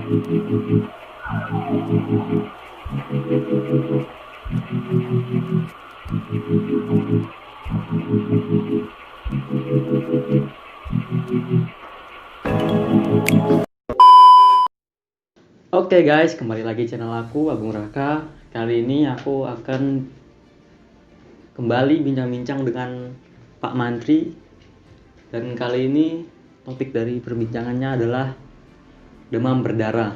Oke guys, kembali lagi channel aku Agung Raka. Kali ini aku akan kembali bincang-bincang dengan Pak Mantri. Dan kali ini topik dari perbincangannya adalah demam berdarah.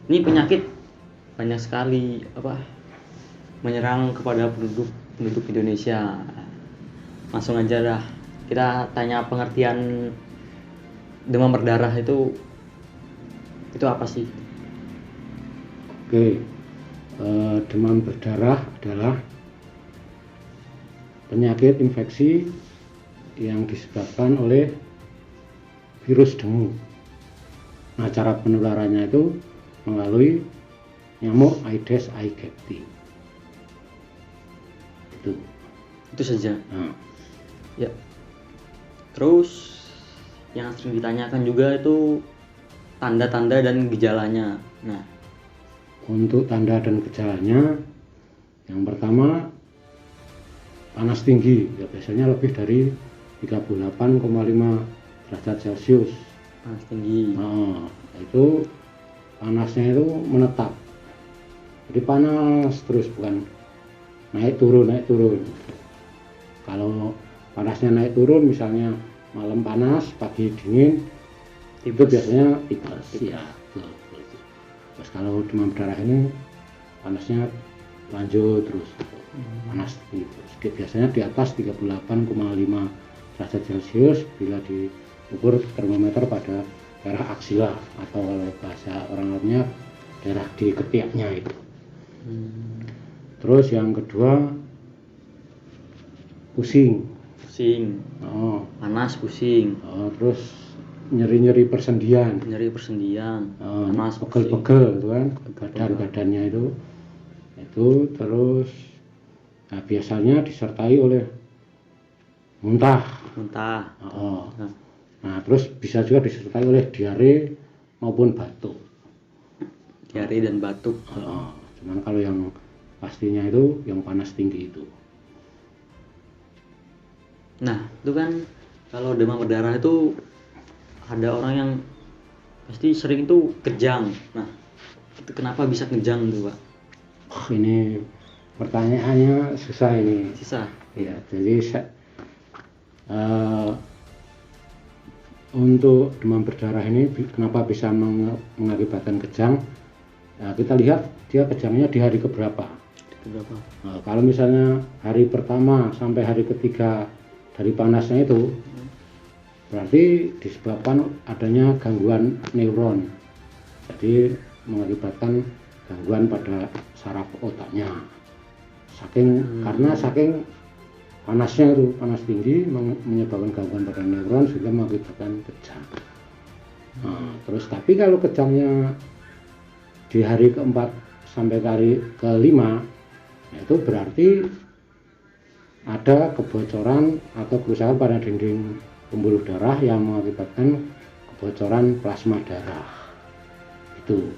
Ini penyakit banyak sekali menyerang kepada penduduk Indonesia. Langsung aja dah, kita tanya pengertian demam berdarah itu apa sih? Oke, demam berdarah adalah penyakit infeksi yang disebabkan oleh virus dengue. Nah, cara penularannya itu melalui nyamuk Aedes aegypti. Itu saja. Nah, Ya. Terus yang sering ditanyakan juga itu tanda-tanda dan gejalanya. Nah, untuk tanda dan gejalanya, yang pertama panas tinggi, ya biasanya lebih dari 38,5 derajat Celcius. panas tinggi. Nah, itu panasnya itu menetap, jadi panas terus, bukan naik turun. Kalau panasnya naik turun, misalnya malam panas, pagi dingin, itu biasanya tipes. Ya, terus kalau demam berdarah ini panasnya lanjut terus, panas tinggi, biasanya di atas 38,5 derajat Celcius bila diukur termometer pada daerah aksila, atau kalau bahasa orang-orangnya daerah di ketiaknya itu. Terus yang kedua, pusing. Panas, pusing, Terus nyeri persendian, panas, pegel-pegel itu kan, badannya itu. Terus biasanya disertai oleh muntah. Nah, terus bisa juga disertai oleh diare maupun batuk. diare dan batuk. Cuman kalau yang pastinya itu yang panas tinggi itu. Nah, itu kan kalau demam berdarah itu ada orang yang pasti sering itu kejang. Nah, itu kenapa bisa kejang tuh, Pak? Ini pertanyaannya susah ini. Susah. Ya, jadi untuk demam berdarah ini kenapa bisa mengakibatkan kejang? Nah, kita lihat dia kejangnya di hari keberapa. Nah, kalau misalnya hari pertama sampai hari ketiga dari panasnya itu, berarti disebabkan adanya gangguan neuron, jadi mengakibatkan gangguan pada saraf otaknya. Karena saking panasnya itu, panas tinggi menyebabkan gangguan pada neuron sehingga mengakibatkan kejang. Nah, terus tapi kalau kejangnya di hari keempat sampai hari kelima, itu berarti ada kebocoran atau kerusakan pada dinding pembuluh darah yang mengakibatkan kebocoran plasma darah. Itu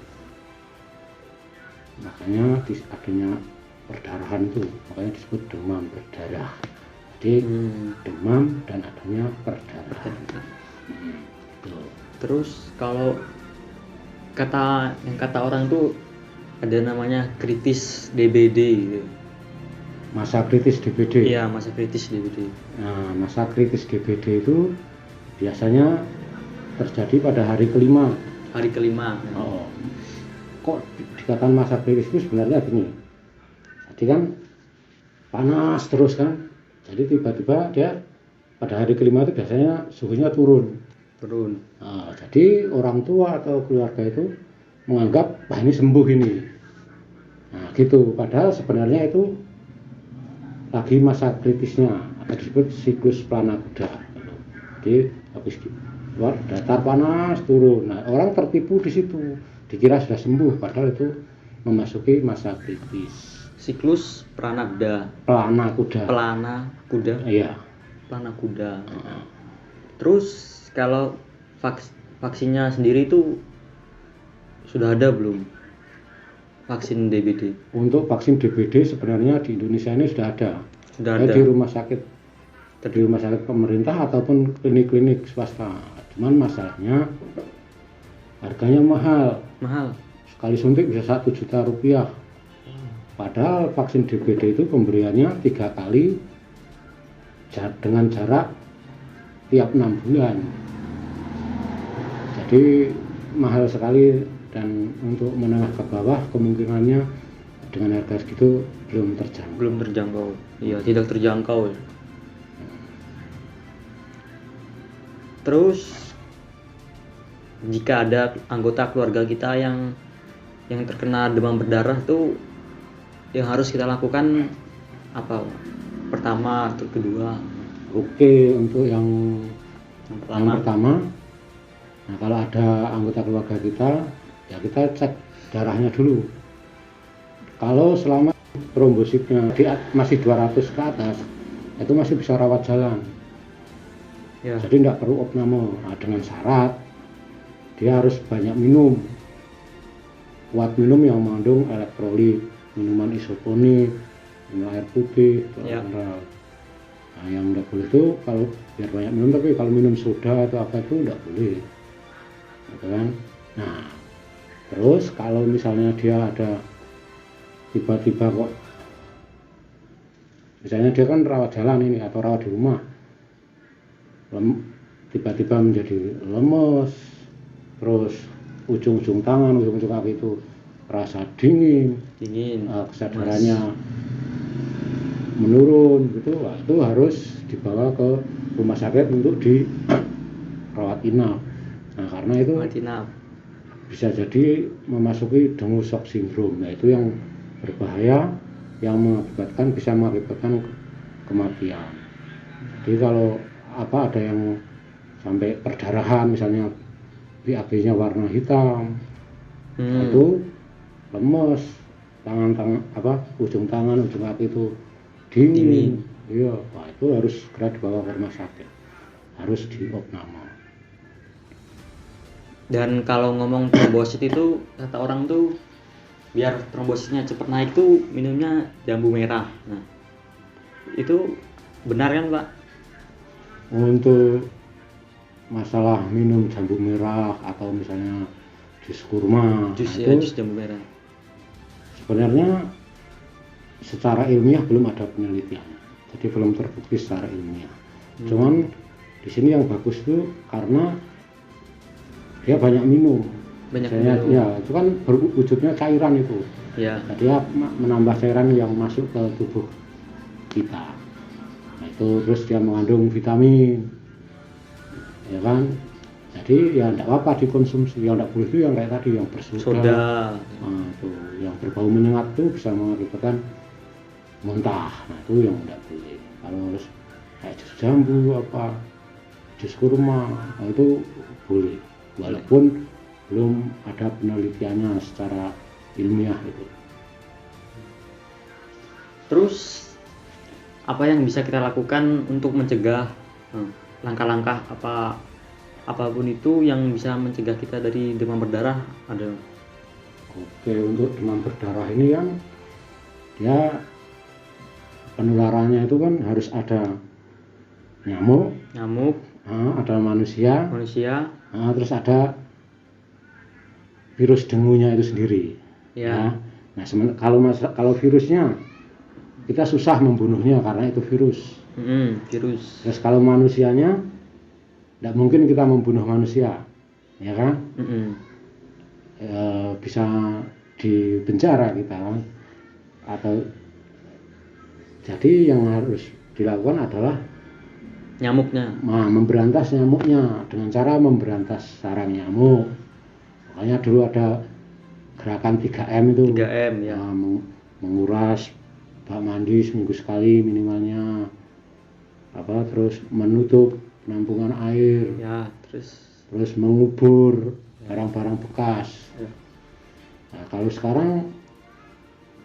makanya adanya perdarahan itu, makanya disebut demam berdarah. Jadi demam dan adanya perdarahan. Terus kalau kata orang tuh ada namanya kritis DBD gitu. Masa kritis DBD. Iya, masa kritis DBD. Nah, masa kritis DBD itu biasanya terjadi pada hari kelima. Kok dikatakan masa kritis itu sebenarnya gini. Jadi kan panas terus kan. Jadi tiba-tiba dia pada hari kelima itu biasanya suhunya turun. Nah, jadi orang tua atau keluarga itu menganggap ini sembuh ini. Nah, gitu. Padahal sebenarnya itu lagi masa kritisnya, atau disebut siklus plana kuda. Jadi habis keluar datar panas turun. Nah, orang tertipu di situ, dikira sudah sembuh, padahal itu memasuki masa kritis. Siklus plana kuda. Iya. Plana kuda. Terus kalau vaksinnya sendiri itu sudah ada belum? Vaksin DBD. Untuk vaksin DBD sebenarnya di Indonesia ini sudah ada. Sudah ada. Di rumah sakit pemerintah ataupun klinik-klinik swasta. Cuman masalahnya harganya mahal. Sekali suntik bisa 1 juta rupiah. Padahal vaksin DBD itu pemberiannya 3 kali dengan jarak tiap 6 bulan. Jadi mahal sekali, dan untuk menengah ke bawah kemungkinannya dengan harga segitu belum terjangkau. Iya, tidak terjangkau ya. Terus jika ada anggota keluarga kita yang terkena demam berdarah tuh yang harus kita lakukan apa? Pertama atau kedua? Oke, untuk yang pertama, nah kalau ada anggota keluarga kita, ya kita cek darahnya dulu. Kalau selama trombositnya masih 200 ke atas, itu masih bisa rawat jalan. Ya. Jadi tidak perlu opname. Nah, dengan syarat dia harus banyak minum, kuat minum yang mengandung elektrolit, minuman isotonik, minum air putih, ya. Nah, yang tidak boleh itu kalau biar banyak minum, tapi kalau minum soda atau apa itu tidak boleh, gitu kan? Nah, terus kalau misalnya dia ada tiba-tiba kok, misalnya dia kan rawat jalan ini atau rawat di rumah, tiba-tiba menjadi lemes, terus ujung-ujung tangan, ujung-ujung kaki itu rasa dingin, kesadarannya menurun gitu, itu harus dibawa ke rumah sakit untuk dirawat inap. Nah, karena itu bisa jadi memasuki dengue shock syndrome, yaitu yang berbahaya, yang bisa mengakibatkan kematian. Jadi kalau ada yang sampai perdarahan, misalnya BAB-nya warna hitam, itu lemes, ujung tangan, ujung kaki itu dingin. Iya, wah itu harus segera dibawa ke rumah sakit, harus diopname. Dan kalau ngomong trombosit itu, kata orang tuh biar trombositnya cepat naik tuh minumnya jambu merah. Nah, itu benar kan, Pak? Untuk masalah minum jambu merah atau misalnya jus kurma, jus jambu merah, sebenarnya secara ilmiah belum ada penelitian, jadi belum terbukti secara ilmiah. Cuman di sini yang bagus itu karena dia banyak minum. Ya, itu kan berwujudnya cairan itu. Ya. Dia menambah cairan yang masuk ke tubuh kita. Nah, itu terus dia mengandung vitamin, ya kan? Jadi ya tidak apa-apa dikonsumsi. Yang tidak boleh itu yang kayak tadi, yang bersoda. Nah, itu yang berbau menyengat itu bisa mengakibatkan muntah. Nah, itu yang tidak boleh. Kalau harus kayak jus jambu jus kurma, nah, itu boleh. Walaupun belum ada penelitiannya secara ilmiah itu. Terus apa yang bisa kita lakukan untuk mencegah langkah-langkah apapun itu yang bisa mencegah kita dari demam berdarah ada? Oke, untuk demam berdarah ini kan dia penularannya itu kan harus ada nyamuk, ada manusia, terus ada virus dengunya itu sendiri. Ya. Nah, kalau virusnya kita susah membunuhnya karena itu virus. Terus kalau manusianya tidak mungkin kita membunuh manusia, ya kan? Bisa dipenjara kita kan? Atau jadi yang harus dilakukan adalah nyamuknya. Memberantas nyamuknya dengan cara memberantas sarang nyamuk. Makanya dulu ada gerakan 3M itu. 3M ya. Menguras bak mandi seminggu sekali minimalnya. Terus menutup penampungan air. Ya, terus mengubur barang-barang bekas. Ya. Nah, kalau sekarang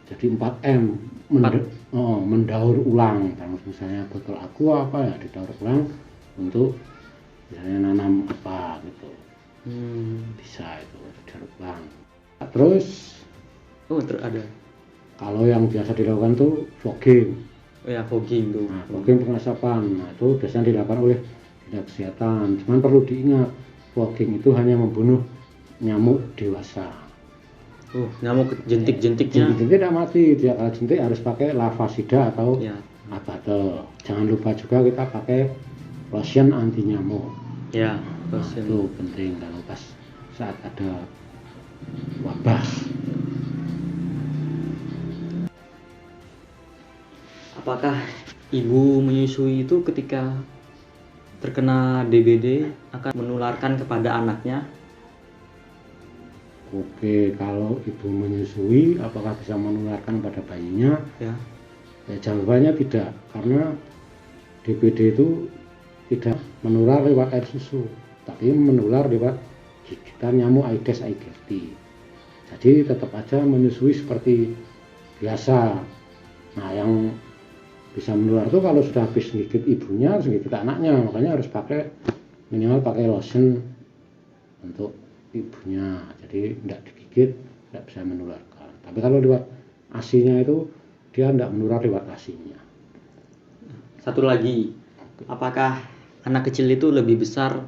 jadi 4M, mendaur ulang. Misalnya botol aqua didaur ulang untuk misalnya nanam gitu. Bisa itu digaruk ulang. Terus ada. Kalau yang biasa dilakukan tuh fogging. Oh ya, fogging tuh. Nah, fogging pengasapan. Nah, itu biasanya dilakukan oleh dinas kesehatan. Cuman perlu diingat, fogging itu hanya membunuh nyamuk dewasa. Nyamuk jentik-jentiknya. Jentik-jentik tidak mati. Dia kalau jentik harus pakai lavasida atau abate. Jangan lupa juga kita pakai lotion anti nyamuk. Ya, lotion. Itu penting kalau pas saat ada wabah. Apakah ibu menyusui itu ketika terkena DBD akan menularkan kepada anaknya? Oke, kalau ibu menyusui apakah bisa menularkan pada bayinya? Ya, jawabannya tidak, karena DBD itu tidak menular lewat air susu, tapi menular lewat gigitan nyamuk Aedes aegypti. Jadi tetap aja menyusui seperti biasa. Nah, yang bisa menular itu kalau sudah habis gigit ibunya, harus gigit anaknya, makanya harus minimal pakai lotion untuk ibunya, jadi tidak digigit, tidak bisa menularkan. Tapi kalau lewat asinya itu dia tidak menular lewat asinya. Satu lagi, apakah anak kecil itu lebih besar,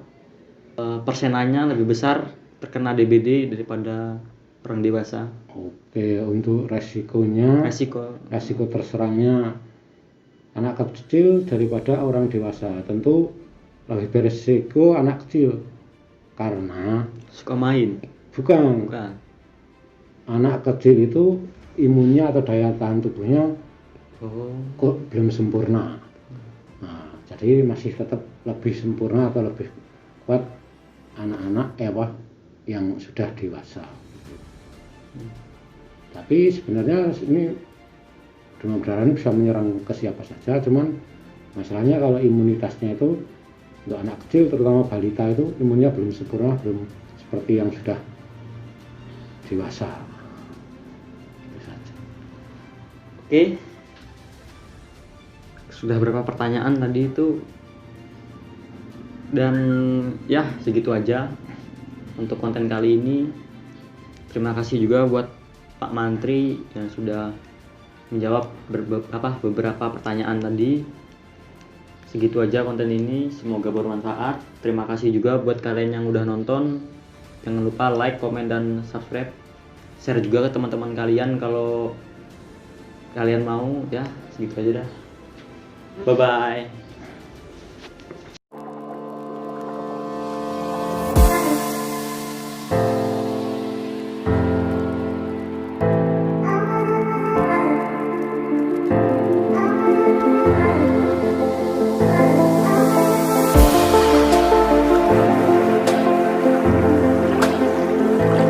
persenanya lebih besar terkena DBD daripada orang dewasa? Oke, untuk resiko terserangnya anak kecil daripada orang dewasa tentu lebih beresiko anak kecil karena suka main. Bukan. Anak kecil itu imunnya atau daya tahan tubuhnya kok belum sempurna. Nah, jadi masih tetap lebih sempurna atau lebih kuat anak-anak yang sudah dewasa. Tapi sebenarnya ini demam berdarah ini bisa menyerang ke siapa saja, cuman masalahnya kalau imunitasnya itu untuk anak kecil terutama balita itu imunnya belum sempurna, belum seperti yang sudah dewasa. Itu saja. Oke. Sudah berapa pertanyaan tadi itu? Dan ya segitu aja untuk konten kali ini. Terima kasih juga buat Pak Mantri yang sudah menjawab beberapa pertanyaan tadi. Segitu aja konten ini, semoga bermanfaat. Terima kasih juga buat kalian yang udah nonton. Jangan lupa like, komen, dan subscribe. Share juga ke teman-teman kalian kalau kalian mau. Ya, segitu aja dah. Bye bye.